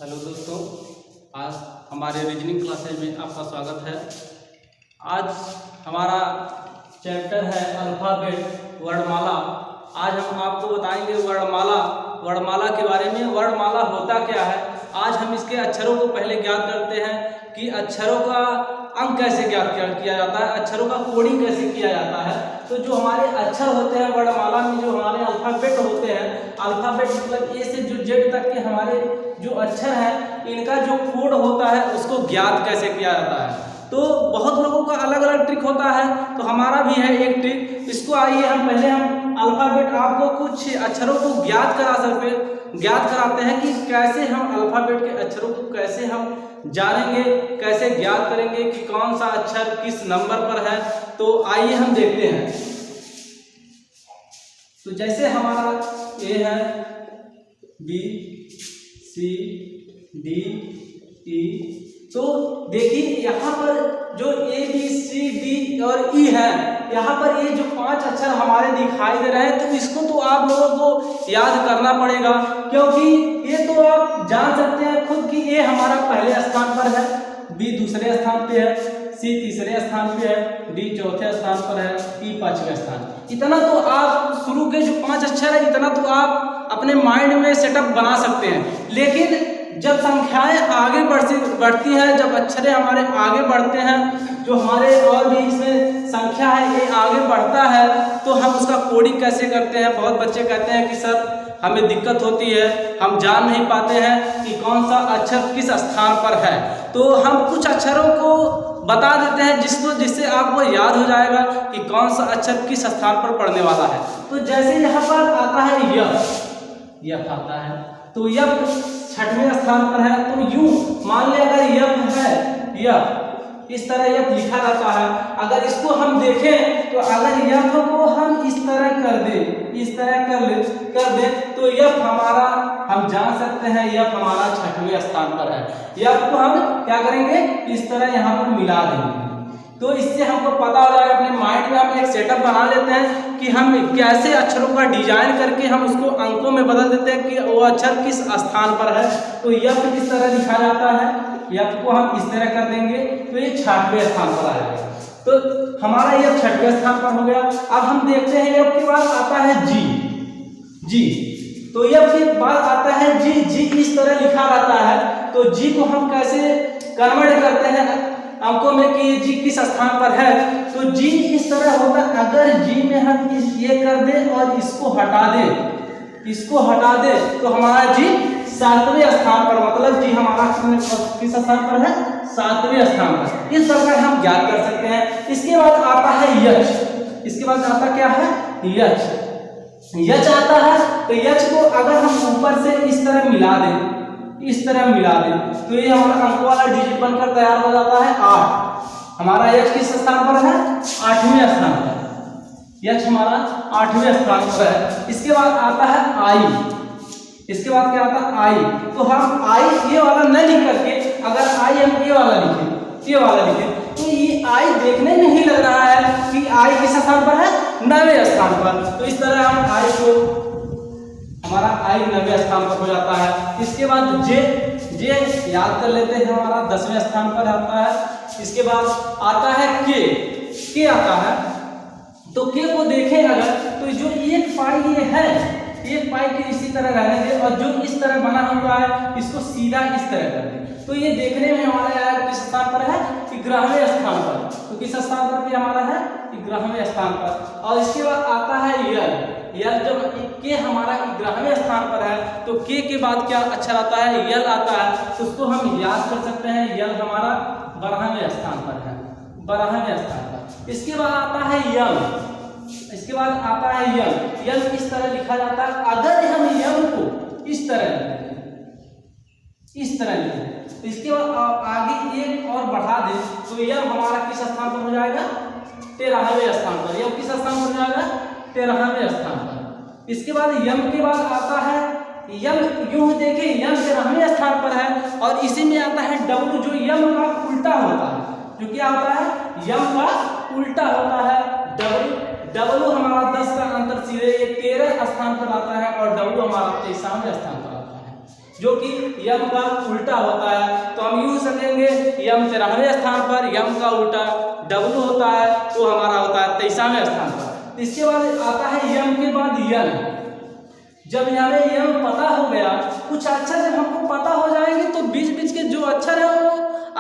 Hello दोस्तों, आज हमारे रीजनिंग क्लासेज में आपका स्वागत है। आज हमारा चैप्टर है अल्फ़ाबेट वर्णमाला। आज हम आपको बताएंगे वर्णमाला के बारे में। वर्णमाला होता क्या है, आज हम इसके अक्षरों को पहले ज्ञात करते हैं कि अक्षरों का अंक कैसे ज्ञात किया जाता है, अक्षरों का कोडिंग कैसे किया जाता है। तो जो हमारे अक्षर होते हैं वर्णमाला में, जो हमारे अल्फ़ाबेट होते हैं, अल्फ़ाबेट मतलब ए से जो जेड तक के हमारे जो अक्षर हैं, इनका जो कोड होता है उसको ज्ञात कैसे किया जाता है। तो बहुत लोगों का अलग अलग ट्रिक होता है, तो हमारा भी है एक ट्रिक। इसको आइए हम पहले अल्फ़ाबेट आपको कुछ अक्षरों को ज्ञात कराते हैं कि कैसे हम अल्फ़ाबेट के अक्षरों को कैसे हम जानेंगे, कैसे ज्ञात करेंगे कि कौन सा अक्षर किस नंबर पर है। तो आइए हम देखते हैं। तो जैसे हमारा ए है, बी, सी, डी, ई। तो देखिए यहाँ पर जो ए, बी, सी, डी और ई है, यहाँ पर ये जो 5 अक्षर हमारे दिखाई दे रहे हैं, तो इसको तो आप लोगों को याद करना पड़ेगा, क्योंकि ये तो आप जान सकते हैं खुद कि ए हमारा पहले स्थान पर है, बी दूसरे स्थान पे है, सी तीसरे स्थान पे है, डी चौथे स्थान पर है, ई 5वें स्थान। इतना तो आप शुरू के जो 5 अक्षर है, इतना तो आप अपने माइंड में सेटअप बना सकते हैं। लेकिन जब संख्याएं आगे बढ़ती हैं, जब अक्षरे हमारे आगे बढ़ते हैं, जो हमारे और भी इसमें संख्या है ये आगे बढ़ता है, तो हम उसका कोडिंग कैसे करते हैं। बहुत बच्चे कहते हैं कि सर हमें दिक्कत होती है, हम जान नहीं पाते हैं कि कौन सा अक्षर किस स्थान पर है। तो हम कुछ अक्षरों को बता देते हैं जिससे आपको याद हो जाएगा कि कौन सा अक्षर किस स्थान पर पड़ने वाला है। तो जैसे यहाँ पर आता है यफ आता है, तो यफ 6वें स्थान पर है। तो यूं मान ले अगर यफ है, यफ इस तरह यफ लिखा जाता है। अगर इसको हम देखें तो अगर यफ को हम इस तरह कर दें, इस तरह कर दे तो यफ हमारा हम जान सकते हैं यफ हमारा 6वें स्थान पर है। यफ को हम क्या करेंगे, इस तरह यहाँ पर मिला देंगे। तो इससे हमको पता हो जाएगा, अपने माइंड में हम एक सेटअप बना लेते हैं कि हम कैसे अक्षरों का डिजाइन करके हम उसको अंकों में बदल देते हैं कि वो अक्षर किस स्थान पर है। तो यफ किस तरह लिखा जाता है, यफ को हम इस तरह कर देंगे तो ये 6वें स्थान पर आएगा। तो हमारा यफ 6वें स्थान पर हो गया। अब हम देखते हैं यफ के बाद आता है जी। तो यफ के बाद आता है जी इस तरह लिखा रहता है। तो जी को हम कैसे कन्वर्ट करते हैं अंकों में कि जी किस स्थान पर है। तो जी इस तरह होता है, अगर जी में हम ये कर दे और इसको हटा दे तो हमारा जी 7वें स्थान पर, मतलब जी हमारा किस स्थान पर है, 7वें स्थान पर। इस प्रकार हम ज्ञात कर सकते हैं। इसके बाद आता है यच। इसके बाद आता क्या है, यच आता है। तो यच को अगर हम ऊपर से इस तरह मिला दें तो ये हमारा अंक वाला डिजिट बनकर तैयार हो जाता है 8। हमारा यच किस स्थान पर है, 8वें स्थान पर। यच हमारा 8वें स्थान पर है। इसके बाद आता है आई। इसके बाद क्या आता है, आई। तो हम आई ये वाला न लिख करके अगर आई हम ये वाला लिखें तो ये आई देखने में ही लग रहा है कि आई किस स्थान पर है, 9वें स्थान पर। तो इस तरह हम आई को, हमारा आई 9वें स्थान पर हो जाता है। इसके बाद जे याद कर लेते हैं, हमारा 10वें स्थान पर आता है। इसके बाद आता है के आता है। तो के को देखें अगर, तो जो एक पाई ये है, एक पाई के इसी तरह रहने दे और जो इस तरह बना हुआ है इसको सीधा इस तरह कर दे। तो ये देखने में हमारा किस स्थान पर है, 11वें स्थान पर। तो किस स्थान पर भी हमारा है, 11वें स्थान पर। और इसके बाद आता है यल। जब के हमारा 11वें स्थान पर है तो के बाद क्या अक्षर आता है, यल आता है। तो उसको हम याद कर सकते हैं, यल हमारा 12वें स्थान पर है, 12वें स्थान पर। इसके बाद आता है यम। यम इस तरह लिखा जाता है। अगर हम यम को इस तरह लिखें, इसके बाद आगे एक और बढ़ा दें तो यम हमारा किस स्थान पर हो जाएगा, 13वें स्थान पर। यम किस स्थान पर हो जाएगा, 13वें स्थान पर। इसके बाद यम के बाद आता है यम। यूं देखें यम 13वें स्थान पर है और इसी में आता है डब्लू, जो यम का उल्टा होता है। जो क्या होता है, यम का उल्टा होता है डब्लू हमारा 10 का अंतर सीधे 13 स्थान पर आता है और डब्लू हमारा 23वें स्थान पर आता है। जो कि यम का उल्टा होता है। तो हम यूं समझेंगे यम 13वें स्थान पर, यम का उल्टा डब्लू होता है, तो हमारा होता है 23वें स्थान पर। इसके बाद आता है यम के बाद यन। जब हमें यम पता हो गया, कुछ अक्षर जब हमको पता हो जाएंगे तो बीच बीच के जो अक्षर है वो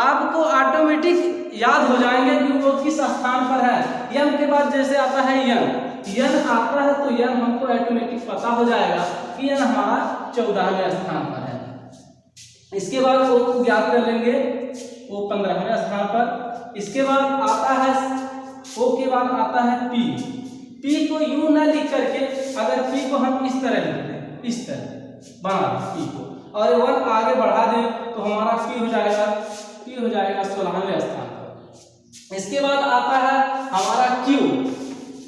आपको ऑटोमेटिक याद हो जाएंगे कि वो किस स्थान पर है। यम के बाद जैसे आता है यन, यन आता है तो यन हमको ऑटोमेटिक पता हो जाएगा कि यन हमारा 14वें स्थान पर है। इसके बाद ओ को ज्ञात कर लेंगे, वो 15वें स्थान पर। इसके बाद आता है ओ के बाद आता है पी। पी को यूं ना लिख करके, अगर पी को हम इस तरह लिखते हैं, इस तरह बना पी को, और 1 आगे बढ़ा दें तो हमारा पी हो जाएगा 16वें स्थान पर। इसके बाद आता है हमारा क्यू।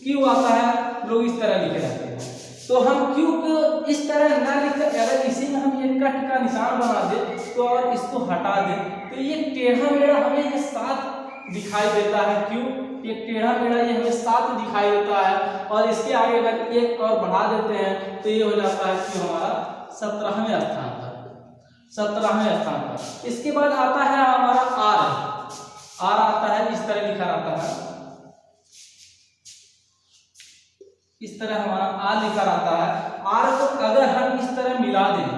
क्यू आता है, लोग इस तरह लिखे जाते हैं, तो हम क्यू को इस तरह ना लिखकर अगर इसी में हम ये कट का निशान बना दे तो और इसको हटा दे तो ये टेढ़ा मेढ़ा हमें ये 7 दिखाई देता है। क्यू ये टेढ़ा मेढ़ा ये हमें 7 दिखाई देता है, और इसके आगे अगर 1 और बढ़ा देते हैं तो ये हो जाता है कि हमारा 17वें स्थान पर, 17वें स्थान पर। इसके बाद आता है हमारा आर। आर आता है, इस तरह लिखा रहता है, इस तरह हमारा आर लिखा रहता है। आर को अगर हम इस तरह मिला दें,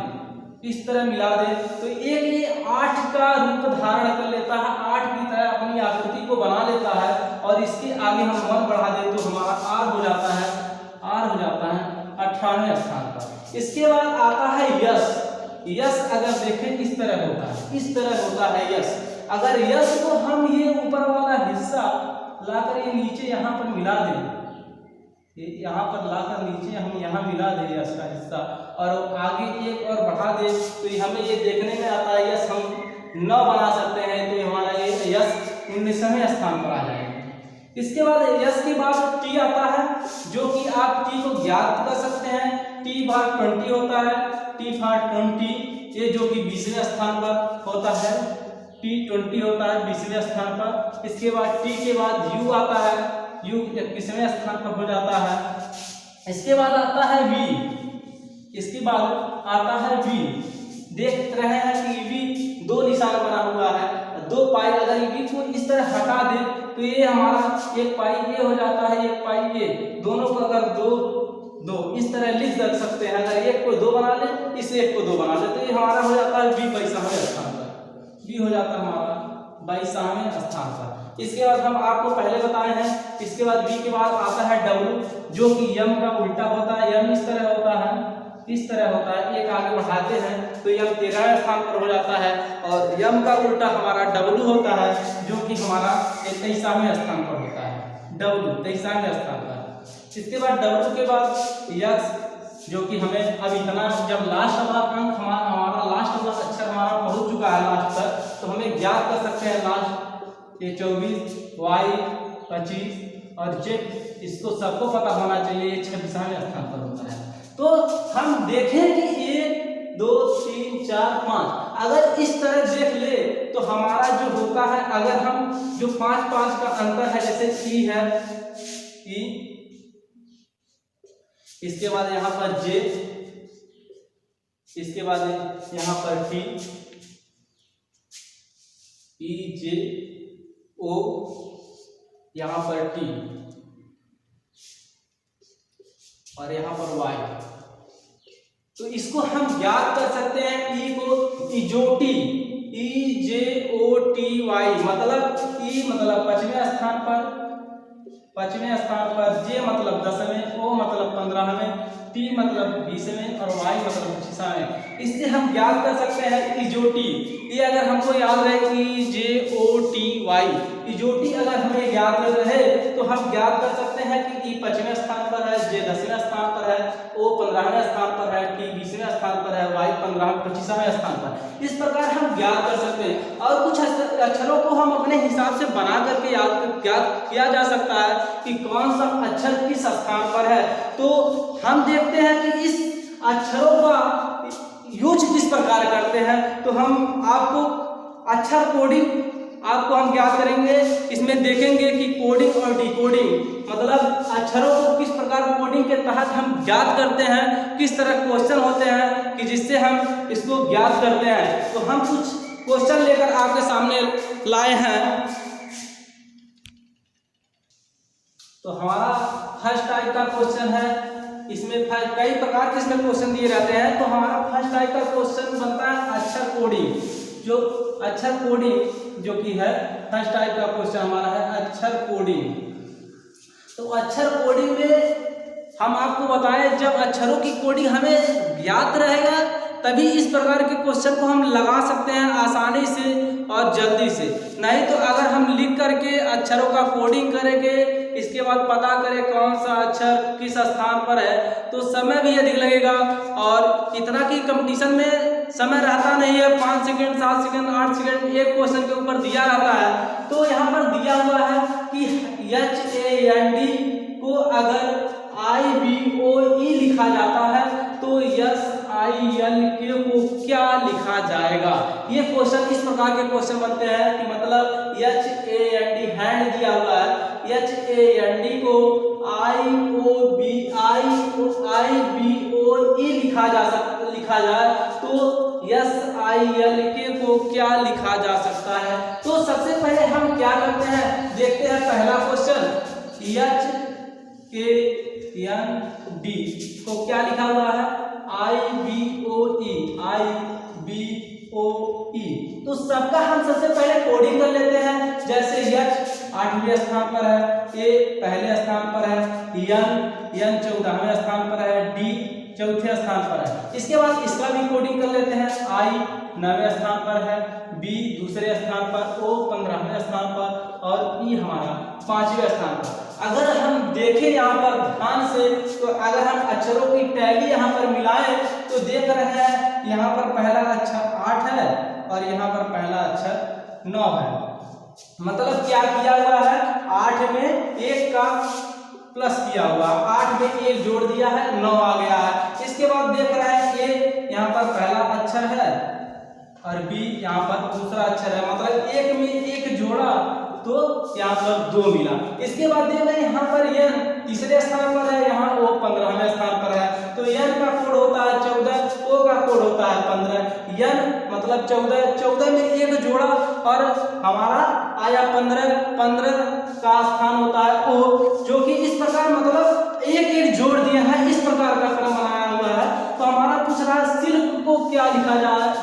इस तरह मिला दें तो एक ये 8 का रूप धारण कर लेता है, 8 की तरह अपनी आकृति को बना लेता है, और इसके आगे हम 1 बढ़ा दें तो हमारा आर हो जाता है, आर हो जाता है 18वें स्थान पर। इसके बाद आता है यस। यस अगर देखें इस तरह होता है, इस तरह होता है यस। अगर यस को हम ये ऊपर वाला हिस्सा लाकर ये नीचे यहाँ पर मिला दें, ये यहाँ पर लाकर नीचे हम यहाँ मिला दें यस का हिस्सा, और आगे 1 और बढ़ा दे तो हमें ये देखने में आता है यस हम 9 बना सकते हैं, तो हमारा ये यस 19वें स्थान पर आ जाएगा। इसके बाद यस के बाद टी आता है, जो कि आप टी को ज्ञात कर सकते हैं। टी भाग 20 होता है, टी भाग 20 ये जो कि 20वें स्थान पर होता है, टी 20 होता है 20वें स्थान पर। इसके बाद टी के बाद यू आता है, यू 21वें स्थान पर हो जाता है। इसके बाद आता है वी। इसके बाद आता है वी। देख रहे हैं कि वी 2 निशान बना हुआ है, 2 पाई। अगर वी को इस तरह हटा दे तो ये हमारा 1 पाई ये हो जाता है, 1 पाई ये, दोनों को अगर 2 इस तरह लिख सकते हैं। अगर 1 को 2 बना ले, इस 1 को 2 बना ले तो ये हमारा हो जाता है वी 22वें स्थान पर। वी हो जाता है हमारा 22वें स्थान पर। इसके बाद हम आपको पहले बताए हैं। इसके बाद वी के बाद आता है डब्ल्यू, जो कि यम का उल्टा होता है। यम इस तरह होता है, इस तरह होता है, 1 आगे बढ़ाते हैं तो यम 13वें स्थान पर हो जाता है, और यम का उल्टा हमारा डब्ल्यू होता है, जो कि हमारा 23वें स्थान पर होता है। डब्ल्यू 23वें स्थान पर। इसके बाद डब्ल्यू के बाद यक्स, जो कि हमें अब इतना, जब लास्ट वाला अंक हमारा लास्ट वाला अक्षर हमारा पहुंच चुका है लास्ट तक, तो हमें ज्ञात कर सकते हैं लास्ट ये 24, वाई 25 और जेड, इसको सबको पता होना चाहिए, ये 26वें स्थान पर होता है। तो हम देखें कि 1 2 3 4 5 अगर इस तरह देख ले तो हमारा जो होता है, अगर हम जो 5 का अंतर है, जैसे ई है, ई, इसके बाद यहाँ पर जे, इसके बाद यहाँ पर टी, ई जे ओ, यहाँ पर टी, और यहाँ पर वाई। तो इसको हम ज्ञात कर सकते हैं। ई को इजोटी, ई जे ओ टी वाई, मतलब ई मतलब 5वें स्थान पर, 5वें स्थान पर, जे मतलब 10वें, ओ मतलब 15वें, टी मतलब 20वें और वाई मतलब 25वें। इससे हम ज्ञात कर सकते हैं इजोटी। ये अगर हमको याद रहे ई जे ओ टी वाई, इजोटी अगर हमें याद रहे तो हम ज्ञात कर सकते हैं कि ई 5वें स्थान पर है, जे 10वें स्थान पर है, ओ 15वें स्थान पर है, टी 20वें स्थान पर है, वाई 25वें स्थान पर। इस प्रकार हम ज्ञात कर सकते हैं। और कुछ अक्षरों को हम अपने हिसाब से बना करके ज्ञात किया जा सकता है कि कौन सा अक्षर किस स्थान पर है। तो हम देखते हैं कि इस अक्षरों का यूज किस प्रकार करते हैं। तो हम आपको अक्षर कोडिंग आपको हम ज्ञात करेंगे, इसमें देखेंगे कि कोडिंग और डिकोडिंग मतलब अक्षरों को किस प्रकार कोडिंग के तहत हम ज्ञात करते हैं, किस तरह क्वेश्चन होते हैं कि जिससे हम इसको ज्ञात करते हैं। तो हम कुछ क्वेश्चन लेकर आपके सामने लाए हैं। तो हमारा फर्स्ट टाइप का क्वेश्चन है, इसमें कई प्रकार के इसमें क्वेश्चन दिए जाते हैं। तो हमारा फर्स्ट टाइप का क्वेश्चन बनता है अक्षर कोडिंग, जो अक्षर कोडिंग जो कि है फर्स्ट टाइप का क्वेश्चन हमारा है अक्षर कोडिंग। तो अक्षर कोडिंग में हम आपको बताएं, जब अक्षरों की कोडिंग हमें ज्ञात रहेगा तभी इस प्रकार के क्वेश्चन को हम लगा सकते हैं आसानी से और जल्दी से। नहीं तो अगर हम लिख करके अक्षरों का कोडिंग करेंगे, इसके बाद पता करें कौन सा अक्षर किस स्थान पर है, तो समय भी अधिक लगेगा और इतना कि कंपटीशन में समय रहता नहीं है। 5 सेकंड 7 सेकंड 8 सेकंड एक क्वेश्चन के ऊपर दिया रहता है। तो यहाँ पर दिया हुआ है कि HAND को अगर IBOE लिखा जाता है तो SILK को क्या लिखा जाएगा। ये क्वेश्चन इस प्रकार के क्वेश्चन बनते हैं कि मतलब HAND हैंड दिया हुआ है, HAND को IBOE लिखा जाए तो SILK को क्या लिखा जा सकता है। तो सबसे पहले हम क्या करते हैं, देखते हैं पहला क्वेश्चन HAND को क्या लिखा हुआ है IBOE। तो सबका हम सबसे पहले कोडिंग कर लेते हैं। जैसे H 8वें स्थान पर है, A पहले स्थान पर है, N 14वें स्थान पर है, D 4थे स्थान पर है। इसके बाद इसका भी कोडिंग कर लेते हैं। I 9वें स्थान पर है, B दूसरे स्थान पर, O 15वें स्थान पर और E हमारा 5वें स्थान पर। अगर हम देखें यहाँ पर ध्यान से, तो अगर हम अक्षरों की टैली यहाँ पर मिलाएं तो देख रहे हैं यहाँ पर पहला अक्षर 8 है और यहाँ पर पहला अक्षर 9 है। मतलब क्या किया हुआ है, 8 में 1 का प्लस किया हुआ, 8 में 1 जोड़ दिया है, 9 आ गया है। इसके बाद देख रहे हैं A यहाँ पर पहला अक्षर है और B यहाँ पर दूसरा अक्षर है, मतलब 1 में 1 जोड़ा तो यहाँ पर 2 मिला। इसके बाद देख रहे हैं यहाँ पर N तीसरे स्थान पर है, यहाँ O 15वें स्थान पर है। तो N का कोड होता है 14, O का कोड होता है 15। N मतलब 14 में 1 जोड़ा और हमारा आया 15 का स्थान होता है O, जो कि इस प्रकार मतलब 1 जोड़ दिया है, इस प्रकार का क्रम बनाया हुआ है। तो हमारा पूछ रहा है सिल्क को क्या लिखा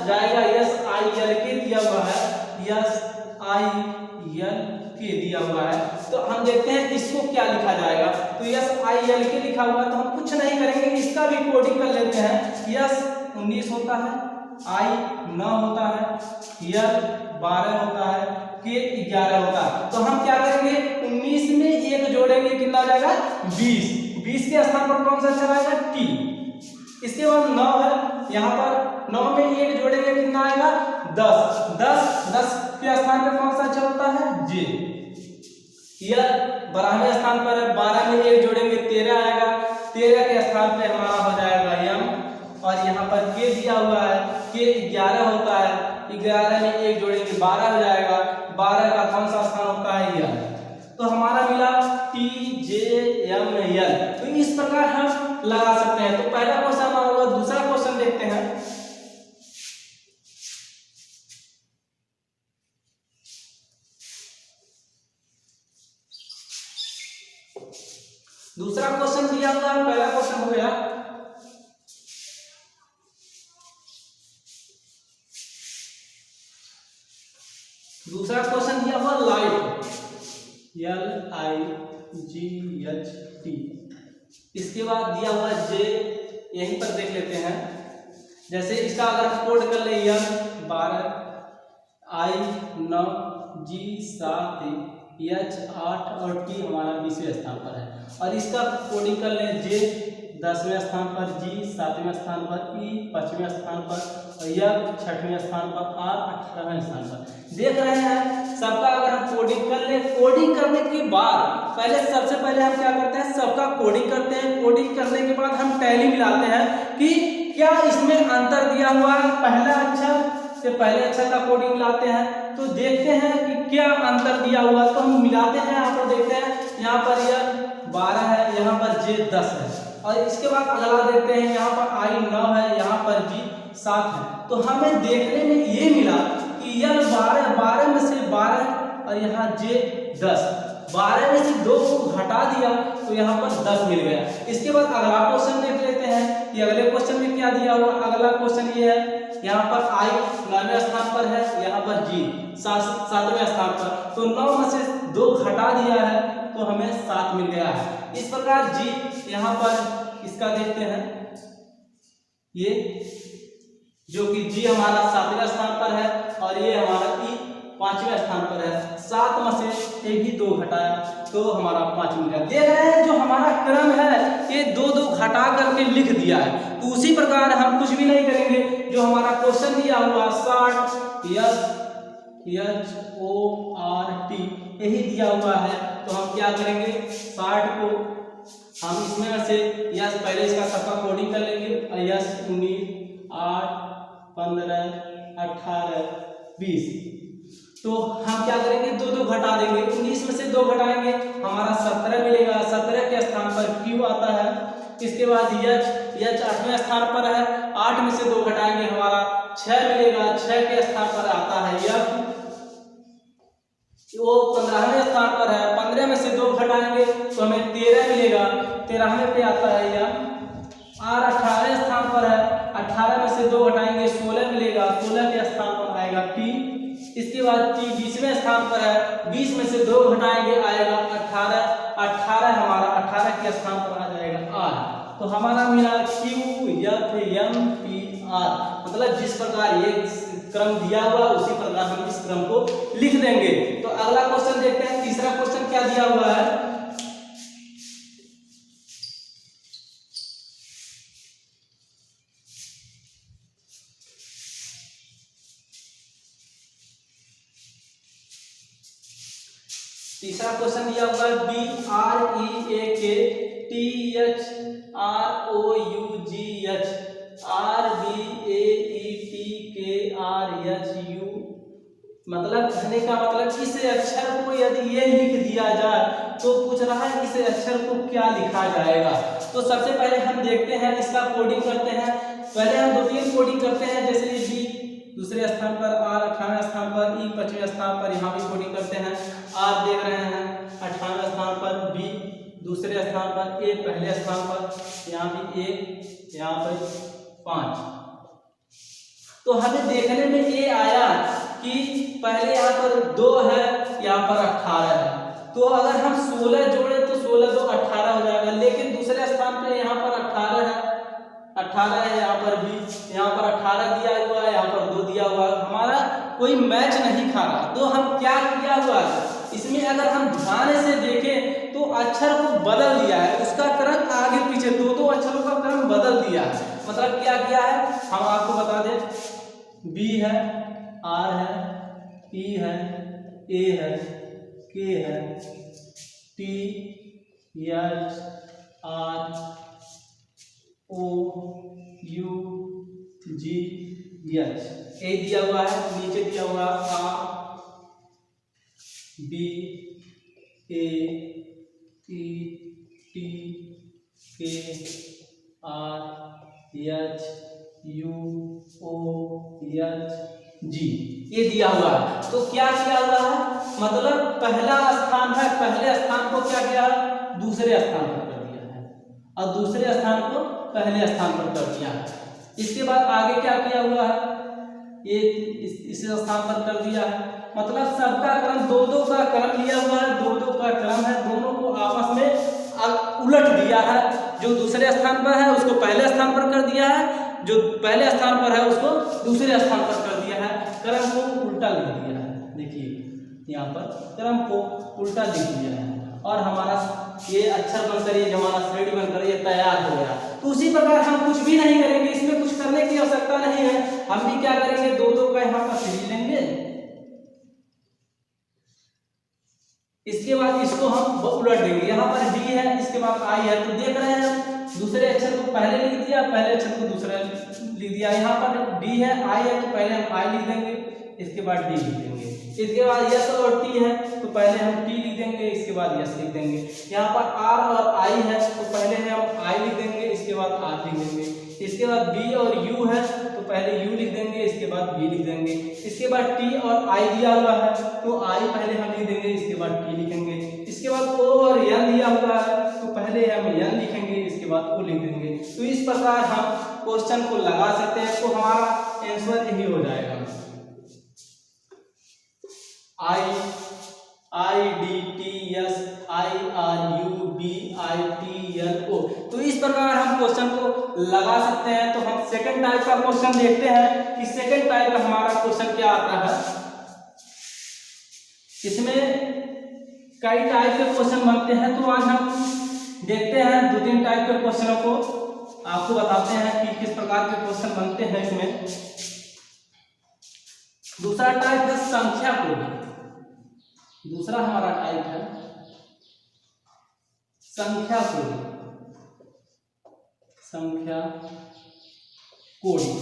जाएगा, SILK दिया हुआ है, SILK दिया हुआ है। तो हम देखते हैं इसको क्या लिखा जाएगा। तो SILK लिखा हुआ है तो हम कुछ नहीं करेंगे, इसका भी कोडिंग कर लेते हैं। S 19 होता है, I 9 होता है, L 12 होता है, K 11 होता है। तो हम क्या करेंगे, 19 में 1 जोड़ेंगे, कितना आ जाएगा 20 के स्थान पर कौन सा अक्षर आएगा T। इसके बाद 9 है, यहाँ पर 9 में 1 जोड़ेंगे, कितना आएगा 10 के स्थान पर कौन सा अक्षर होता है J। यह 12वें स्थान पर है, 12 में 1 जोड़ेंगे 13 आएगा, 13 के स्थान पे हमारा हो जाएगा M। और यहाँ पर K दिया हुआ है, K 11 होता है, 11 में 1 जोड़ेंगे 12 हो जाएगा, 12 का कौन सा स्थान होता है L। तो हमारा मिला TJML। तो इस प्रकार हम लगा सकते हैं। तो पहला क्वेश्चन हमारा हुआ। दूसरा क्वेश्चन देखते हैं। दूसरा क्वेश्चन दिया हुआ है, पहला क्वेश्चन हो गया। दूसरा क्वेश्चन दिया हुआ लाइट, LIGHT। इसके बाद दिया हुआ J, यहीं पर देख लेते हैं। जैसे इसका अगर हम कोड कर ले, N 12, I 9, G 7, H 8 और T हमारा 20वें स्थान पर है। और इसका कोडिंग कर लें, J 10वें स्थान पर, G 7वें स्थान पर, E 5वें स्थान पर और F 6वें स्थान पर, R 18वें स्थान पर। देख रहे हैं सबका अगर हम कोडिंग कर ले, कोडिंग करने के बाद सबसे पहले हम क्या करते हैं, सबका कोडिंग करते हैं। कोडिंग करने के बाद हम टैली मिलाते हैं कि क्या इसमें अंतर दिया हुआ है। पहला अक्षर से पहले अक्षर का कोडिंग मिलाते हैं। तो देखते हैं कि क्या अंतर दिया हुआ, तो हम मिलाते हैं। यहाँ पर देखते हैं, यहाँ पर यह 12 है, यहाँ पर J 10 है, और इसके बाद अगला देखते हैं, यहाँ पर I 9 है, यहाँ पर G 7 है। तो हमें देखने में ये मिला कि यह 12 में से 12 और यहाँ J 10, 12 में से 2 को घटा दिया तो यहाँ पर 10 मिल गया। इसके बाद अगला क्वेश्चन देख लेते हैं कि अगले क्वेश्चन में क्या दिया हुआ। अगला क्वेश्चन ये है, यहाँ पर I 9वें स्थान पर है, यहाँ पर G 7वें स्थान पर। तो 9 में से 2 घटा दिया है तो हमें 7 मिल गया है। इस प्रकार G यहाँ पर इसका देखते हैं, ये जो कि G हमारा 7वें स्थान पर है और ये हमारा E 5वें स्थान पर है। 7 में से एक ही 2 घटाया तो हमारा 5 मिल गया। देख रहे हैं जो हमारा क्रम है ये 2 घटा करके लिख दिया है। तो उसी प्रकार हम कुछ भी नहीं करेंगे, जो हमारा क्वेश्चन दिया हुआ 60 SHORT यही दिया हुआ है। तो हम क्या करेंगे, 60 को हम इसमें से यस पहले इसका सबका कोडिंग कर लेंगे। यस 19 8 15 18 20। तो हम क्या करेंगे, 2 घटा देंगे। 19 में से 2 घटाएंगे हमारा 17 मिलेगा। 17 के स्थान पर Q आता है। इसके बाद H 8वें स्थान पर है। 8 में से 2 घटाएंगे हमारा 6 मिलेगा। 6 के स्थान पर आता है F, वो 15वें स्थान पर है। 15 में से 2 घटाएंगे तो हमें 13 मिलेगा। 13वें पे आता है यह। R 18वें स्थान पर है। 18 में से 2 घटाएंगे 16 मिलेगा। 16 के स्थान पर आएगा T। इसके बाद T 20वें स्थान पर है। 20 में से 2 घटाएंगे आएगा 18। 18 हमारा 18 के स्थान पर आ जाएगा R। तो हमारा मिला Q F M P R। मतलब जिस प्रकार ये क्रम दिया हुआ उसी प्रकार हम इस क्रम को लिख देंगे। तो अगला क्वेश्चन देखते हैं। तीसरा क्वेश्चन क्या दिया हुआ है, तीसरा क्वेश्चन दिया हुआ है BREAK THROUGH RBAETKRHU। मतलब कहने का मतलब इस अक्षर को यदि ये लिख दिया जाए तो पूछ रहा है इस अक्षर को क्या लिखा जाएगा। तो सबसे पहले हम देखते हैं, इसका कोडिंग करते हैं। पहले हम 2-3 कोडिंग करते हैं, जैसे B दूसरे स्थान पर, R 18वें स्थान पर, E 25वें स्थान पर, यहाँ भी कोडिंग करते हैं। R देख रहे हैं 18वें स्थान पर, B दूसरे स्थान पर, A पहले स्थान पर, यहाँ भी 1, यहाँ पर 5। तो हमें देखने में ये आया कि पहले यहाँ पर 2 है, यहाँ पर 18 है। तो अगर हम 16 जोड़े तो 16 2 18 हो जाएगा। लेकिन दूसरे स्थान पर यहाँ पर 18 है, 18 है, यहाँ पर भी यहाँ पर 18 दिया हुआ है, यहाँ पर 2 दिया हुआ है। हमारा कोई मैच नहीं खा रहा। तो हम क्या किया हुआ है इसमें, अगर हम ध्यान से देखें तो अक्षर को बदल दिया है, उसका क्रम आगे पीछे 2 अक्षरों का क्रम बदल दिया है। मतलब क्या किया है हम आपको बता दें, B है, R है, E है, A है, K है, T H R O U G H ए दिया हुआ है। नीचे दिया हुआ R B A E T K R H U O H G ये दिया हुआ है। तो क्या किया हुआ है, मतलब पहला स्थान है, पहले स्थान को क्या किया है, दूसरे स्थान पर कर दिया है, और दूसरे स्थान को पहले स्थान पर कर दिया है। इसके बाद आगे क्या किया हुआ है, ये इस स्थान पर कर दिया है। मतलब सबका क्रम 2-2 का क्रम लिया हुआ है, 2-2 का क्रम है, दोनों को आपस में उलट दिया है। जो दूसरे स्थान पर है उसको पहले स्थान पर कर दिया है, जो पहले स्थान पर है उसको दूसरे स्थान पर कर दिया है। क्रम को उल्टा लिख दिया है। देखिए यहाँ पर क्रम को उल्टा लिख दिया है और हमारा ये अक्षर बनकर, ये हमारा श्रेणी बनकर ये तैयार हो गया। तो उसी प्रकार हम कुछ भी नहीं करेंगे, इसमें कुछ करने की आवश्यकता नहीं है। हम भी क्या करेंगे, 2-2 का यहाँ पर सीरीज लेंगे। इसके बाद इसको हम उलट देंगे। यहाँ पर D है, इसके बाद I है। तो देख रहे हैं दूसरे अक्षर को पहले लिख दिया, पहले अक्षर को दूसरा लिख दिया। यहाँ पर डी है, आई है, तो पहले हम आई लिख देंगे, इसके बाद डी लिख देंगे। इसके बाद यस और टी है, तो पहले हम टी लिख देंगे, इसके बाद यस लिख देंगे। यहाँ पर आर और आई है, तो पहले हम आई लिख देंगे, इसके बाद आर लिख देंगे। इसके बाद बी और यू है, तो पहले यू लिख देंगे, इसके बाद बी लिख देंगे। इसके बाद टी और आई दिया हुआ है, तो आई पहले हम लिख देंगे, इसके बाद टी लिखेंगे। इसके बाद ओ और एन दिया हुआ है, तो पहले हम एन लिखेंगे, इसके बाद ओ लिख देंगे। तो इस प्रकार हम क्वेश्चन को लगा सकते हैं, तो हमारा आंसर यही हो जाएगा I D T S I R U B I T L O. तो इस प्रकार हम क्वेश्चन को लगा सकते हैं। तो हम सेकंड टाइप का क्वेश्चन देखते हैं कि सेकंड टाइप का हमारा क्वेश्चन क्या आता है। इसमें कई टाइप के क्वेश्चन बनते हैं, तो आज हम देखते हैं 2-3 टाइप के क्वेश्चनों को, आपको बताते हैं कि किस प्रकार के क्वेश्चन बनते हैं इसमें। दूसरा टाइप है संख्या कोडिंग। दूसरा हमारा टाइप है संख्या कोडिंग। संख्या कोडिंग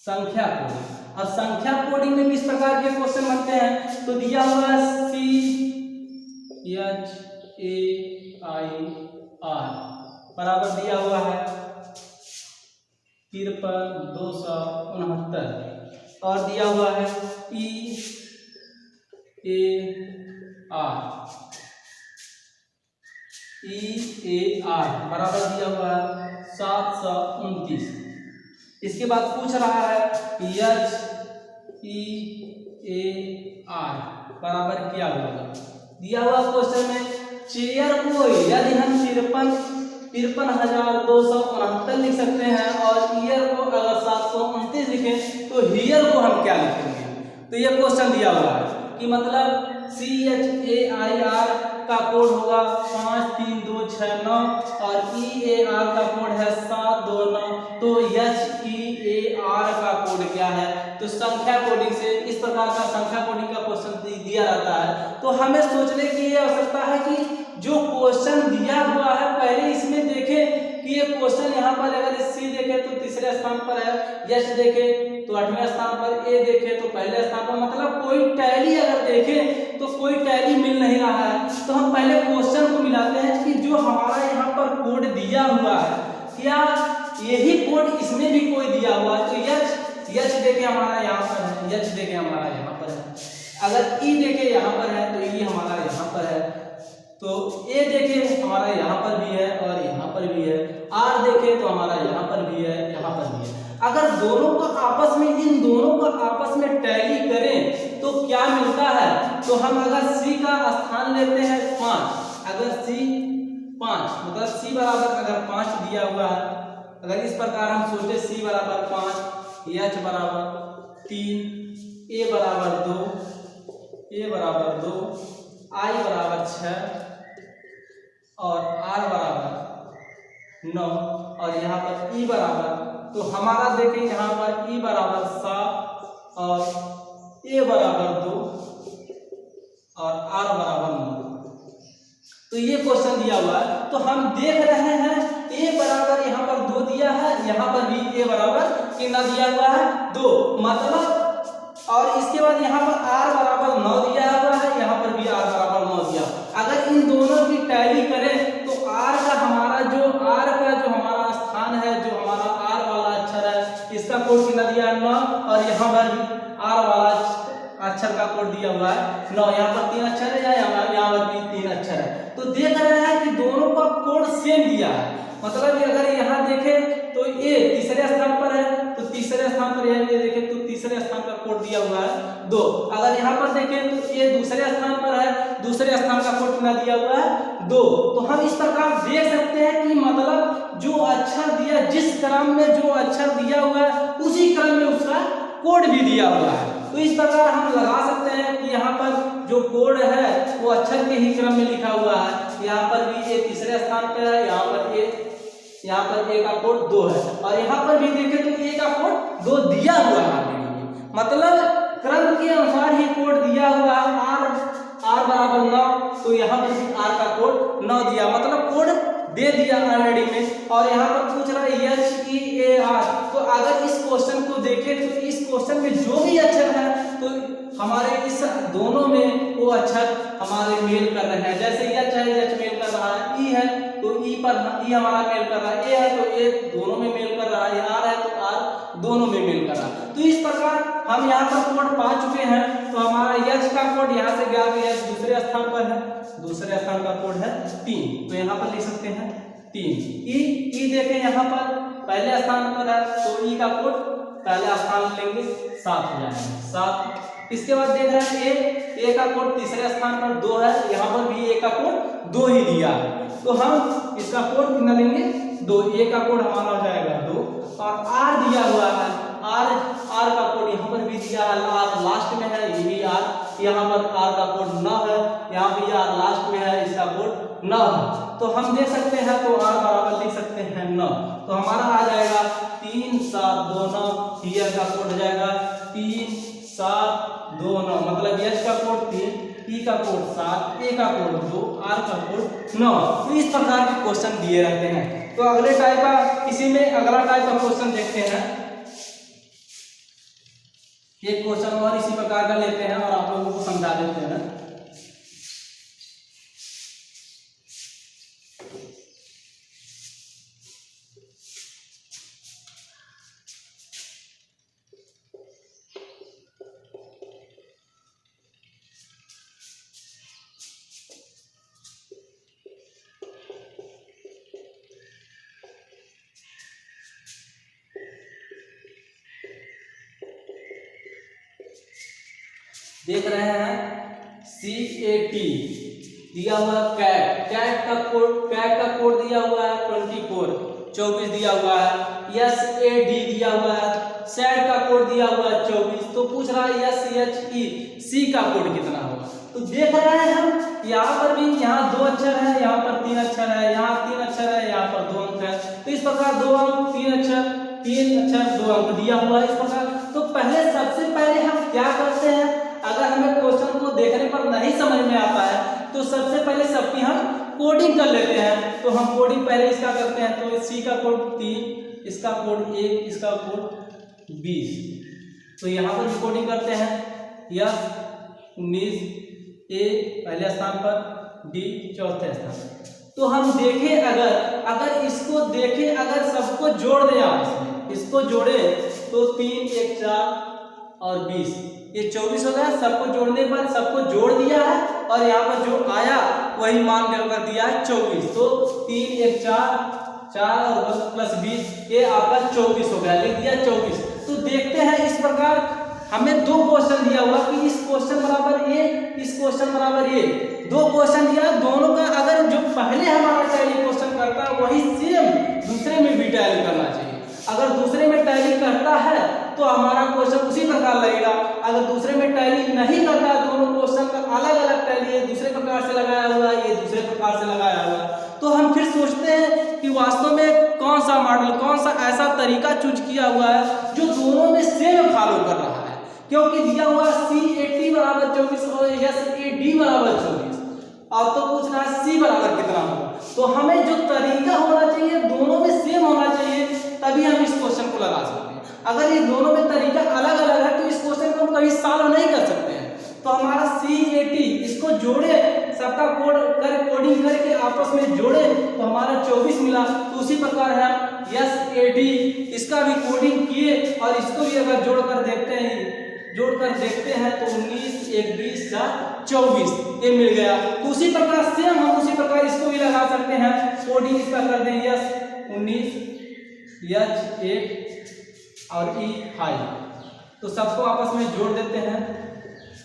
संख्या कोडिंग। अब संख्या कोडिंग में किस प्रकार के क्वेश्चन बनते हैं, तो दिया हुआ है CHAIR बराबर दिया हुआ है 53,269 और दिया हुआ है EAR बराबर दिया हुआ है 729। इसके बाद पूछ रहा है HEAR बराबर क्या होगा। दिया हुआ क्वेश्चन में चेयर को यदि हम 53,269 लिख सकते हैं और ईयर को अगर 729 लिखें तो हियर को हम क्या लिखेंगे। तो ये क्वेश्चन दिया हुआ है कि मतलब CHAIR का कोड होगा 53269 और EAR का कोड है 729। तो HEAR का कोड क्या है। तो संख्या कोडिंग से इस प्रकार का संख्या कोडिंग का क्वेश्चन दिया रहता है। तो हमें सोचने की ये आवश्यकता है कि जो क्वेश्चन दिया हुआ है पहले इसमें देखें कि ये क्वेश्चन यहाँ पर अगर सी देखे तो तीसरे स्थान पर है, यस देखे तो 8वें स्थान पर, ए देखे तो पहले स्थान पर, मतलब कोई टैली अगर देखे तो कोई टैली मिल नहीं रहा है। तो हम पहले क्वेश्चन को मिलाते हैं कि जो हमारा यहाँ पर कोड दिया हुआ है क्या यही कोड इसमें भी कोई दिया हुआ है। तो यच देखे हमारा यहाँ पर है, यच देखे हमारा यहाँ पर है, अगर ई देखे यहाँ पर है तो ई हमारा यहाँ पर है, तो ए देखे हमारा यहाँ पर भी है और यहाँ पर भी है, आर देखे तो हमारा यहाँ पर भी है, यहाँ पर भी है। अगर दोनों को आपस में इन दोनों को आपस में टैली करें तो क्या मिलता है। तो हम अगर सी का स्थान लेते हैं 5, अगर सी 5 मतलब सी बराबर अगर 5 दिया हुआ है, अगर इस प्रकार हम सोचे सी बराबर 5, एच बराबर 3, ए बराबर 2, आई बराबर 6 और आर बराबर 9 और यहाँ पर ई बराबर, तो हमारा देखें यहाँ पर ई बराबर 7 और ए बराबर 2 और आर बराबर 9। तो ये क्वेश्चन दिया हुआ है। तो हम देख रहे हैं ए बराबर यहाँ पर 2 दिया है, यहाँ पर भी ए बराबर कितना दिया हुआ है 2, मतलब और इसके बाद यहाँ पर आर बराबर 9 दिया हुआ है, यहाँ पर भी आर बराबर 9 दिया। अगर इन दोनों की टैली करें तो आर का जो हमारा स्थान है, जो हमारा आर वाला अक्षर है, इसका कोड कितना दिया है 9 और यहाँ पर भी आर वाला अक्षर का कोड दिया हुआ है 9। यहाँ पर 3 अक्षर है या यहाँ पर भी 3 अक्षर है। तो देख रहे हैं कि दोनों का कोड सेम दिया है, मतलब अगर यहाँ देखें तो ए तीसरे स्थान पर है, तो तीसरे स्थान पर यहाँ देखें तो तीसरे स्थान पर कोड दिया हुआ है 2। अगर यहाँ पर देखें तो ए दूसरे स्थान पर है, दूसरे स्थान का कोड कितना दिया हुआ है 2। तो हम इस प्रकार देख सकते हैं कि मतलब जो अक्षर दिया, जिस क्रम में जो अक्षर दिया हुआ है उसी क्रम में उसका कोड भी दिया हुआ है। तो इस प्रकार हम लगा सकते हैं कि यहाँ पर जो कोड है वो अक्षर के ही क्रम में लिखा हुआ है। यहाँ पर भी ए तीसरे स्थान पर है, यहाँ पर ए का कोड 2 है और यहाँ पर भी देखें तो ए का कोड 2 दिया हुआ है, मतलब क्रम के अनुसार ही कोड दिया हुआ है। आर बराबर 9 तो तो यहाँ पर भी आर का कोड 9 दिया, मतलब कोड दे दिया ऑलरेडी में। और यहाँ पर पूछ रहा है HEAR, तो अगर इस क्वेश्चन को देखें तो इस क्वेश्चन में जो भी अक्षर है तो हमारे इस दोनों में वो अक्षर हमारे मेल कर रहे हैं। जैसे H है, H मेल कर रहा है, E है तो E पर E हमारा मेल कर रहा है, A है तो A दोनों में मेल कर रहा है, R है तो R दोनों में मेल कर रहा है। तो इस प्रकार हम यहाँ पर कोड पा चुके हैं। तो हमारा H का कोड यहाँ से गया, H दूसरे स्थान पर है, दूसरे स्थान का कोड है 3, तो यहाँ पर लिख सकते हैं 3। E देखें यहाँ पर पहले स्थान पर है तो E का कोड पहले स्थान लेंगे 7 हो जाएगा 7। इसके बाद देख रहे हैं A का कोड तीसरे स्थान पर 2 है, यहाँ पर भी A का कोड 2 ही दिया है, तो हम इसका कोड कितना लेंगे 2। A का कोड हमारा हो जाएगा 2 और R दिया हुआ है, R का कोड यहाँ पर भी दिया है, R लास्ट में है, ये भी R, यहाँ पर R का कोड 9 है, यहाँ भी R लास्ट में है, इसका कोड 9 है। तो हम देख सकते हैं तो R बराबर लिख सकते हैं 9, तो हमारा आ जाएगा 3 7 2 9। Here का कोड हो जाएगा 3 7 2 9, मतलब H का कोड 3, E का कोड 7, A का कोड 2, R का कोड 9। तो इस प्रकार के क्वेश्चन दिए रहते हैं। तो अगले टाइप का इसी में अगला टाइप का क्वेश्चन देखते हैं। एक क्वेश्चन और इसी प्रकार का लेते हैं और आप लोगों को समझा देते हैं। देख रहे हैं CAT दिया हुआ है, कैट का कोड दिया हुआ है 24 दिया हुआ है। SAD दिया हुआ है, सैड का कोड दिया हुआ है 24। तो पूछ रहा है SHE का कोड कितना होगा। तो देख रहे हैं हम यहाँ पर भी, यहाँ 2 अक्षर है, यहाँ पर 3 अक्षर है, यहाँ 3 अक्षर है, यहाँ पर 2 अंक है। तो इस प्रकार 2 अंक 3 अक्षर 2 अंक दिया हुआ है इस प्रकार। तो पहले सबसे पहले हम क्या करते हैं, अगर हमें क्वेश्चन को देखने पर नहीं समझ में आता है तो सबसे पहले सबकी हम कोडिंग कर लेते हैं। तो हम कोडिंग पहले इसका करते हैं। तो C का कोड 3, इसका कोड 1, इसका कोड 20। तो यहाँ पर भी कोडिंग करते हैं। यह 19, A पहले स्थान पर, D चौथे स्थान पर। तो हम देखें अगर इसको देखें, अगर सबको जोड़ दें, आप इसको जोड़े तो 3 1 4 और 20, ये 24 हो गया। सबको जोड़ने पर सबको जोड़ दिया है और यहाँ पर जो आया वही मान कर दिया है 24। तो 3 1 4 और प्लस 20, ये आपका 24 हो गया, लिख दिया 24। तो देखते हैं इस प्रकार हमें 2 क्वेश्चन दिया हुआ कि इस क्वेश्चन बराबर ये, इस क्वेश्चन बराबर ये, 2 क्वेश्चन दिया। दोनों का अगर जो पहले हमारा टैली क्वेश्चन करता है वही सेम दूसरे में भी टैली करना चाहिए। अगर दूसरे में टैली करता है तो हमारा क्वेश्चन उसी प्रकार लगेगा। अगर दूसरे में टैली नहीं करता, दोनों क्वेश्चन का अलग अलग टैली है, दूसरे प्रकार से लगाया हुआ है, ये दूसरे प्रकार से लगाया हुआ है, तो हम फिर सोचते हैं कि वास्तव में कौन सा मॉडल, कौन सा ऐसा तरीका चूज किया हुआ है जो दोनों में सेम फॉलो कर रहा है। क्योंकि दिया हुआ CAT बराबर 24 और SAD बराबर 24, अब तो पूछ रहा है C बराबर कितना होगा। तो हमें जो तरीका होना चाहिए दोनों में सेम होना चाहिए, तभी हम इस क्वेश्चन को लगा सकते हैं। अगर ये दोनों में तरीका अलग अलग है तो इस क्वेश्चन को हम कभी सॉल्व नहीं कर सकते हैं। तो हमारा CAT, इसको जोड़े, सबका कोडिंग करके आपस में जोड़े तो हमारा 24 मिला। तो उसी प्रकार है SAD, इसका भी कोडिंग किए और इसको भी अगर जोड़कर देखते हैं तो 19 1 20 24 ये मिल गया। तो उसी प्रकार सेम हम उसी प्रकार इसको भी लगा सकते हैं। कोडिंग इसका कर दें 19 H 1 और E 5, तो सबको आपस में जोड़ देते हैं।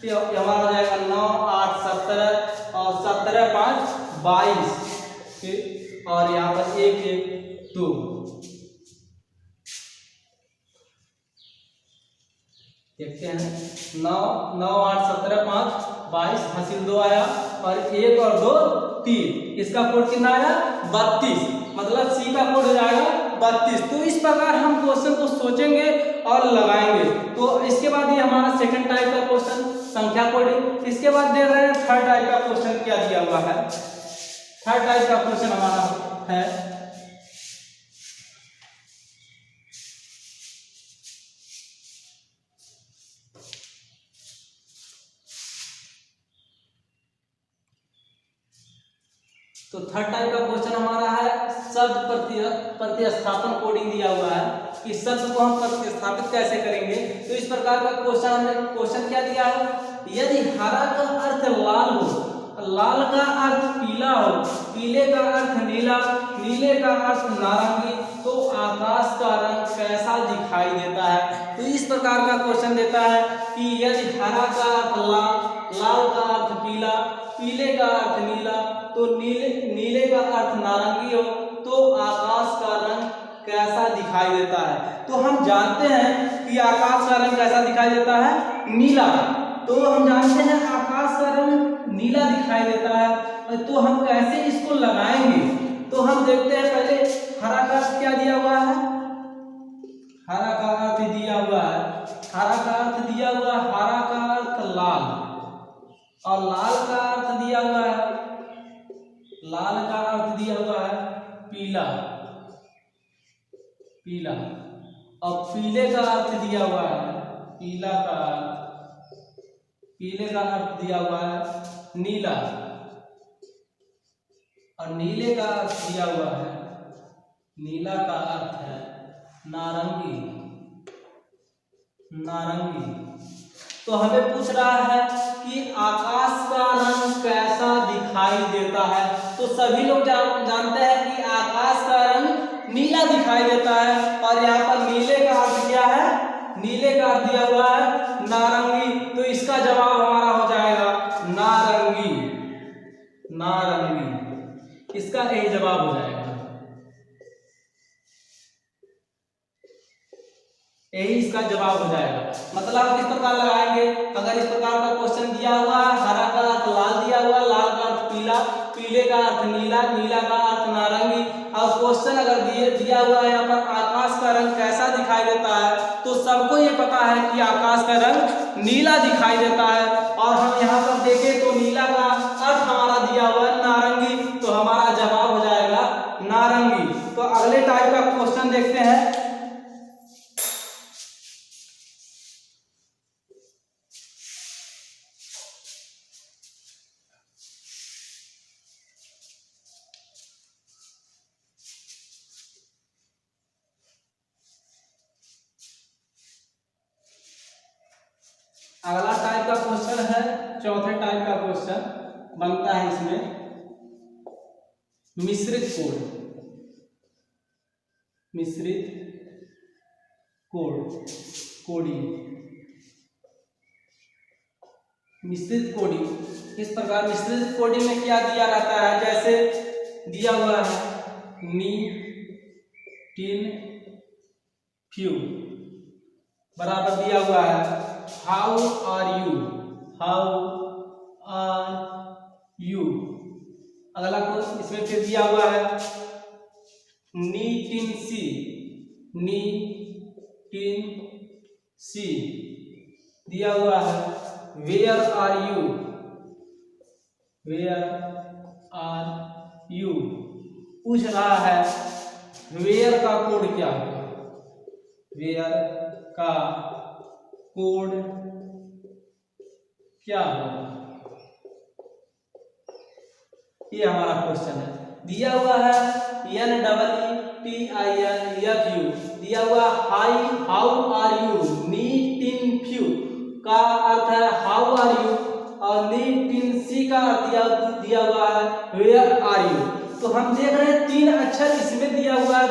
तो हमारा हो जाएगा 9 8 17 और 17 5 22 और यहाँ पर 1 1 2। देखते हैं 9 9 8 17 5 22 हासिल 2 आया और 1 और 2 3, इसका कोड कितना आया 32, मतलब C का कोड हो जाएगा 32। तो इस प्रकार हम क्वेश्चन को सोचेंगे और लगाएंगे। तो इसके बाद ये हमारा सेकंड टाइप का क्वेश्चन संख्या कोडिंग। इसके बाद देख रहे हैं थर्ड टाइप का क्वेश्चन क्या दिया हुआ है। थर्ड टाइप का क्वेश्चन हमारा है तो थर्ड टाइप का क्वेश्चन हमारा है शब्द प्रतिस्थापन कोडिंग दिया हुआ है कि शब्द को हम प्रतिस्थापित कैसे करेंगे। तो इस प्रकार का क्वेश्चन हमने क्वेश्चन क्या दिया है, यदि हरा का अर्थ लाल हो, लाल का अर्थ पीला हो, पीले का अर्थ नीला, नीले का अर्थ नारंगी, तो आकाश का रंग कैसा दिखाई देता है। तो इस प्रकार का क्वेश्चन देता है कि यदि हरा का अर्थ लाल, लाल का अर्थ पीला, पीले का अर्थ नीला, तो नीले का अर्थ नारंगी हो, तो आकाश का रंग कैसा दिखाई देता है। तो हम जानते हैं कि आकाश का रंग कैसा दिखाई देता है, नीला। तो हम जानते हैं आकाश का रंग नीला दिखाई देता है, तो हम कैसे इसको लगाएंगे। तो हम देखते हैं पहले हरा का अर्थ क्या दिया हुआ है, हरा का अर्थ दिया हुआ है, हरा का अर्थ दिया हुआ है, हरा का अर्थ लाल, और लाल का अर्थ दिया हुआ है, लाल का अर्थ दिया हुआ है पीला, पीला, और पीले का अर्थ दिया हुआ है, पीला का अर्थ, पीले का अर्थ दिया हुआ है नीला, और नीले का अर्थ दिया हुआ है, नीला का अर्थ है नारंगी, नारंगी। तो हमें पूछ रहा है कि आकाश का रंग कैसा दिखाई देता है। तो सभी लोग जानते हैं कि आकाश का रंग नीला दिखाई देता है, और यहाँ पर नीले का अर्थ क्या है, नीले का अर्थ दिया हुआ है नारंगी। तो इसका जवाब हमारा हो जाएगा नारंगी, नारंगी, इसका यही जवाब हो जाएगा, यही इसका जवाब हो जाएगा। मतलब किस प्रकार लगाएंगे, अगर इस प्रकार का क्वेश्चन दिया हुआ है, हरा का अर्थ लाल दिया हुआ, लाल का अर्थ पीला, पीले का अर्थ नीला, नीला का अर्थ नारंगी, और क्वेश्चन अगर दिया हुआ है यहाँ पर आकाश का रंग कैसा दिखाई देता है, तो सबको ये पता है कि आकाश का रंग नीला दिखाई देता है। और हम यहाँ पर देखें तो नीला का अर्थ हमारा दिया हुआ है नारंगी, तो हमारा जवाब हो जाएगा नारंगी। तो अगले टाइप का क्वेश्चन देखते हैं। अगला टाइप का क्वेश्चन है, चौथे टाइप का क्वेश्चन बनता है इसमें मिश्रित कोड, मिश्रित कोड, कोडिंग, मिश्रित कोडिंग। इस प्रकार मिश्रित कोडिंग में क्या दिया रहता है, जैसे दिया हुआ है नी टिन फ्यू, बराबर दिया हुआ है how are you, how are you. अगला क्वेश्चन इसमें फिर दिया हुआ है नी टिन सी, नी टिन सी, दिया हुआ है where are you, where are you. पूछ रहा है वेयर का कोड क्या होगा, वेयर का कोड क्या होगा, ये हमारा क्वेश्चन है। दिया हुआ है NEETINFU, दिया हुआ हाई हाउ आर यू, नी टिन फ्यू का अर्थ है हाउ आर यू, और नी टिन सी का अर्थ दिया हुआ है वेयर आर यू। तो हम देख रहे हैं 3 अक्षर इसमें दिया हुआ है,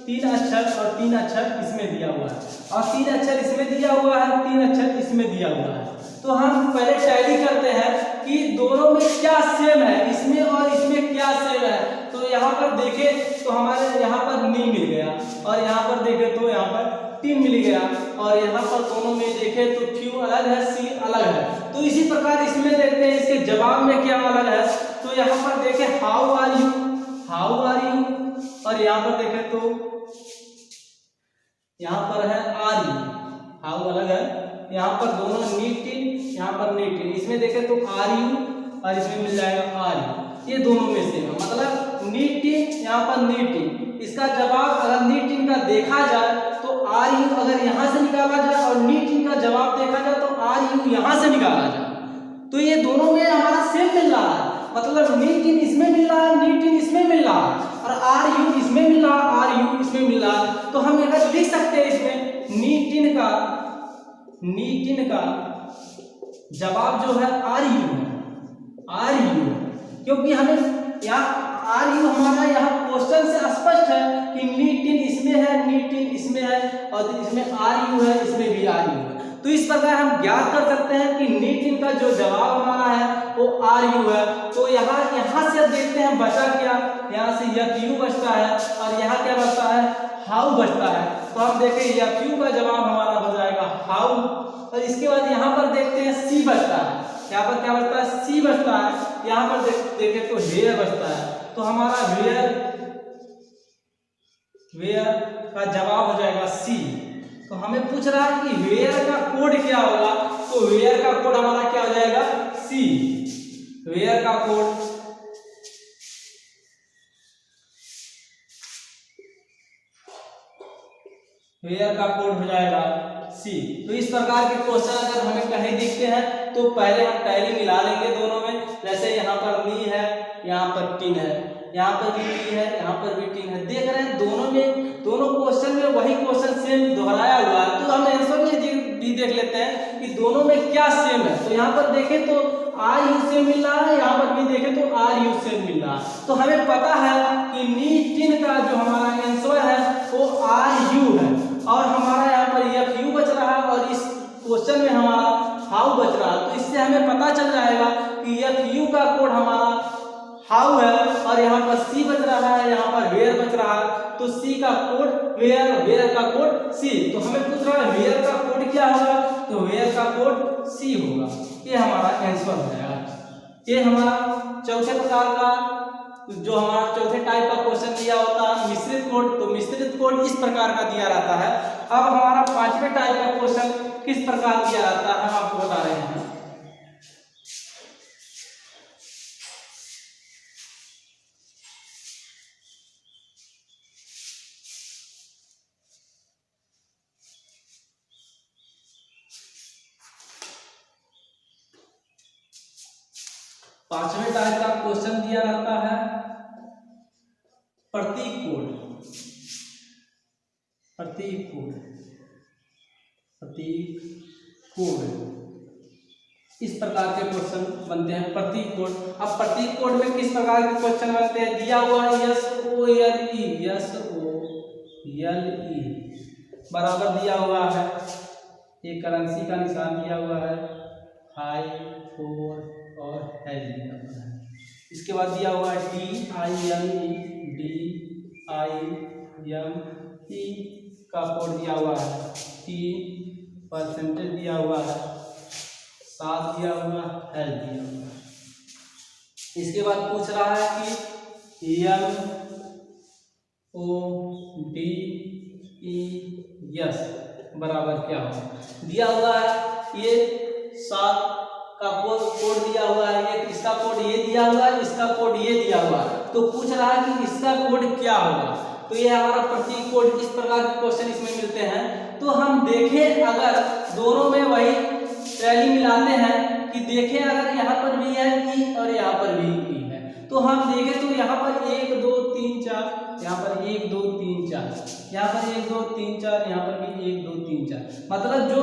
3 अक्षर और 3 अक्षर इसमें दिया हुआ है, और 3 अक्षर इसमें दिया हुआ है, 3 अक्षर इसमें दिया हुआ है। तो हम पहले टैली करते हैं कि दोनों में क्या सेम है, इसमें और इसमें क्या सेम है। तो यहाँ पर देखें तो हमारे यहाँ पर नी मिल गया, और यहाँ पर देखें तो यहाँ पर टिन मिल गया, और यहाँ पर दोनों में देखें तो फ्यू अलग है, सी अलग है। तो इसी प्रकार इसमें देखते हैं इसके जवाब में क्या अलग है। तो यहाँ पर देखें how are you, how are you, और यहाँ पर देखें तो यहाँ पर है आर यू, हाउ अलग है, यहाँ पर दोनों नीट इन, यहाँ पर नीट इन, इसमें देखें तो आर यू और इसमें मिल जाएगा आर यू, ये दोनों में से मतलब नीट इन यहाँ पर नीट इन। इसका जवाब अगर नीट इन का देखा जाए तो आर यू अगर यहाँ से निकाला जाए और नीट इन का जवाब देखा जाए तो आर यू यहाँ से निकाला जाए, तो ये दोनों में हमारा सेम मिल रहा है, मतलब नीट इन इसमें मिल रहा है, नीट इन इसमें मिल रहा है और आर यू इसमें मिल रहा है, आर यू इसमें मिल रहा है। तो हम अगर लिख सकते हैं इसमें नीट इन का जवाब जो है आर यू है, आर यू, क्योंकि हमें यहाँ आर यू हमारा यहाँ क्वेश्चन से स्पष्ट है कि नीट इन इसमें है, नीट इन इसमें है और इसमें आर यू है, इसमें भी आर यू है। तो इस प्रकार हम ज्ञात कर सकते हैं कि नीट इन का जो जवाब हमारा है वो आर यू है। तो यहाँ से देखते हैं बचा क्या, यहाँ से एफ यू बचता है और यहाँ क्या बचता है, हाउ बचता है। तो हम देखें एफ यू का जवाब हमारा हो जाएगा हाउ, और इसके बाद यहाँ पर देखते हैं सी बचता है, यहाँ पर क्या बचता है, सी बचता है। यहाँ पर देखें तो वेयर बचता है, तो हमारा वेयर का जवाब हो जाएगा सी। तो हमें पूछ रहा है कि वेयर का कोड क्या होगा, तो वेयर का कोड हमारा क्या हो जाएगा, सी। वेयर का कोड हो जाएगा सी। तो इस प्रकार के क्वेश्चन अगर हमें कहीं दिखते हैं तो पहले हम टैली मिला लेंगे दोनों में। जैसे यहाँ पर नी है, यहाँ पर टिन है, यहाँ पर भी टी है, यहाँ पर भी टिन है। देख रहे हैं दोनों क्वेश्चन में वही क्वेश्चन सेम दोहराया हुआ है। तो हम आंसर में भी देख लेते हैं कि दोनों में क्या सेम है। तो यहाँ पर देखें तो आर यू से मिल रहा है, यहाँ पर भी देखें तो आर यू से मिल रहा है। तो हमें पता है कि नी टिन का जो हमारा आंसर है वो आर यू है और हमारा यहाँ पर एफ यू बच रहा है और इस क्वेश्चन में हमारा हाउ बच रहा है। तो इससे हमें पता चल जाएगा कि एफ यू का कोड हमारा हाउ है और यहाँ पर सी बच रहा है, यहाँ पर वेयर बच रहा है। तो सी का कोड वेयर, वेयर का कोड सी। तो हमें पूछ रहा है वेयर का कोड क्या होगा, तो वेयर का कोड सी होगा। ये हमारा आंसर हो जाएगा। ये हमारा चौथे प्रकार का जो हमारा चौथे टाइप का क्वेश्चन दिया होता है मिश्रित कोड, तो मिश्रित कोड इस प्रकार का दिया रहता है। अब हमारा पांचवें टाइप का क्वेश्चन किस प्रकार दिया रहता है हम आपको बता रहे हैं। पांचवें टाइप का क्वेश्चन दिया रहता है प्रतीक कोड। प्रतीक कोड इस प्रकार के क्वेश्चन बनते हैं प्रतीक कोड। अब प्रतीक कोड में किस प्रकार के क्वेश्चन बनते हैं, दिया हुआ है एस ओ एल ई बराबर दिया हुआ है, एक करेंसी का निशान दिया हुआ है, हाई, फोर और है दिया हुआ है। इसके बाद दिया हुआ है DIME का कोड दिया हुआ है, 3% दिया हुआ है, 7 दिया हुआ है, दिया हुआ है। इसके बाद पूछ रहा है कि MODES बराबर क्या होगा, दिया हुआ है ये 7 का कोड दिया हुआ है, ये इसका कोड ये दिया हुआ है, इसका कोड ये दिया हुआ है। तो पूछ रहा है कि इसका कोड क्या होगा। तो ये हमारा प्रतीक कोड, इस प्रकार के क्वेश्चन इसमें मिलते हैं। तो हम देखें अगर दोनों में वही टैली मिलाते हैं कि देखें अगर यहाँ पर भी है ई और यहाँ पर भी ई है, तो हम देखें तो यहाँ पर 1 2 3 4, यहाँ पर 1 2 3 4, यहाँ पर 1 2 3 4, यहाँ पर भी 1 2 3 4, मतलब जो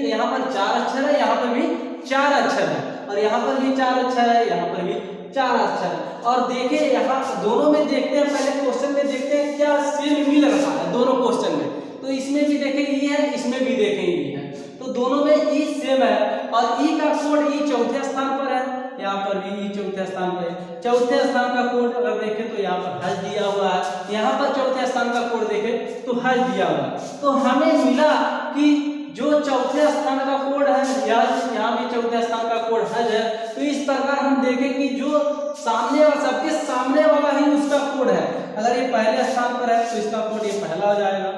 यहाँ पर 4 अक्षर है, यहाँ पर भी 4 अक्षर है और यहाँ पर भी 4 अक्षर है, यहाँ पर भी 4 अक्षर है। और देखें यहाँ दोनों में देखते हैं, पहले क्वेश्चन में देखते हैं क्या सेम मिल रहा है दोनों क्वेश्चन में। तो इसमें भी देखें ई है, इसमें भी देखें ई है, तो दोनों में ई सेम है और ई का कोड ई चौथे स्थान पर है, यहाँ पर भी ई चौथे स्थान पर है। चौथे स्थान का कोड अगर देखें तो यहाँ पर हज दिया हुआ है, यहाँ पर चौथे स्थान का कोड देखें तो हज दिया हुआ है। तो हमें मिला कि जो चौथे स्थान का कोड है यहाँ भी चौथे स्थान का कोड हज है। तो इस प्रकार हम देखें कि जो सामने और सबके सामने वाला ही उसका कोड है। अगर ये पहले स्थान पर है तो इसका कोड ये पहला हो जाएगा,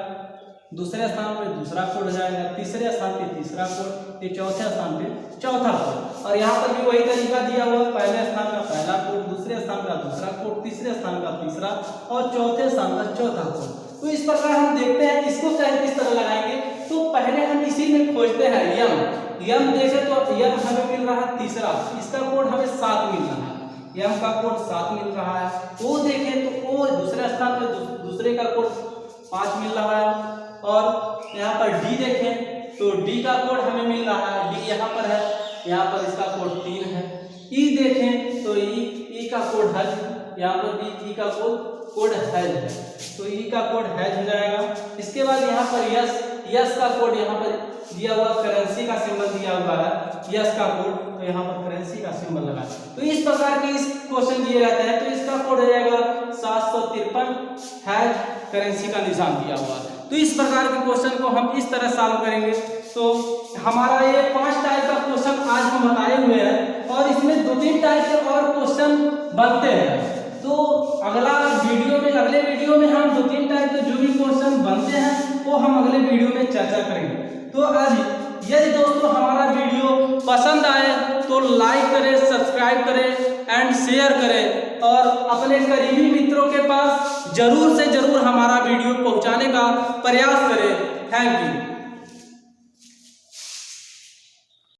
दूसरे स्थान पे दूसरा कोड हो जाएगा, तीसरे स्थान पे तीसरा कोड, ये चौथे स्थान पे चौथा कोड। और यहाँ पर भी वही तरीका दिया हुआ, पहले स्थान का पहला कोड, दूसरे स्थान का दूसरा कोड, तीसरे स्थान का तीसरा और चौथे स्थान का चौथा कोड। तो इस प्रकार हम देखते हैं इसको किस तरह लगाएंगे। तो पहले हम इसी में खोजते हैं यम देखें तो यम हमें मिल रहा है तीसरा, इसका कोड हमें 7 मिल रहा है, यम का कोड 7 मिल रहा है। ओ देखें तो ओ दूसरे स्थान पे दूसरे का कोड 5 मिल रहा है। और यहाँ पर डी देखें तो डी का कोड हमें मिल रहा है, डी यहाँ पर है, यहाँ पर इसका कोड 3 है। ई देखें तो ई का कोड है, यहाँ पर भी ई का कोड हैज है, तो ई का कोड हैज हो जाएगा। इसके बाद यहाँ पर यस का कोड यहाँ पर दिया हुआ, करेंसी का सिंबल दिया हुआ है, यस का कोड, तो यहाँ पर करेंसी का सिंबल लगा। तो इस प्रकार के इस क्वेश्चन दिए रहते हैं, तो इसका कोड हो जाएगा 753, हैज करेंसी का निशान दिया हुआ है। तो इस प्रकार के क्वेश्चन को हम इस तरह सॉल्व करेंगे। तो हमारा ये 5 टाइप का क्वेश्चन आज हम बताए हुए हैं और इसमें 2-3 टाइप के और क्वेश्चन बनते हैं। तो अगले वीडियो में हम 2-3 टाइप के जो भी क्वेश्चन बनते हैं वो हम अगले वीडियो में चर्चा करेंगे। तो आज यदि दोस्तों हमारा वीडियो पसंद आए तो लाइक करें, सब्सक्राइब करें एंड शेयर करें और अपने करीबी मित्रों के पास जरूर से जरूर हमारा वीडियो पहुंचाने का प्रयास करें। Thank you.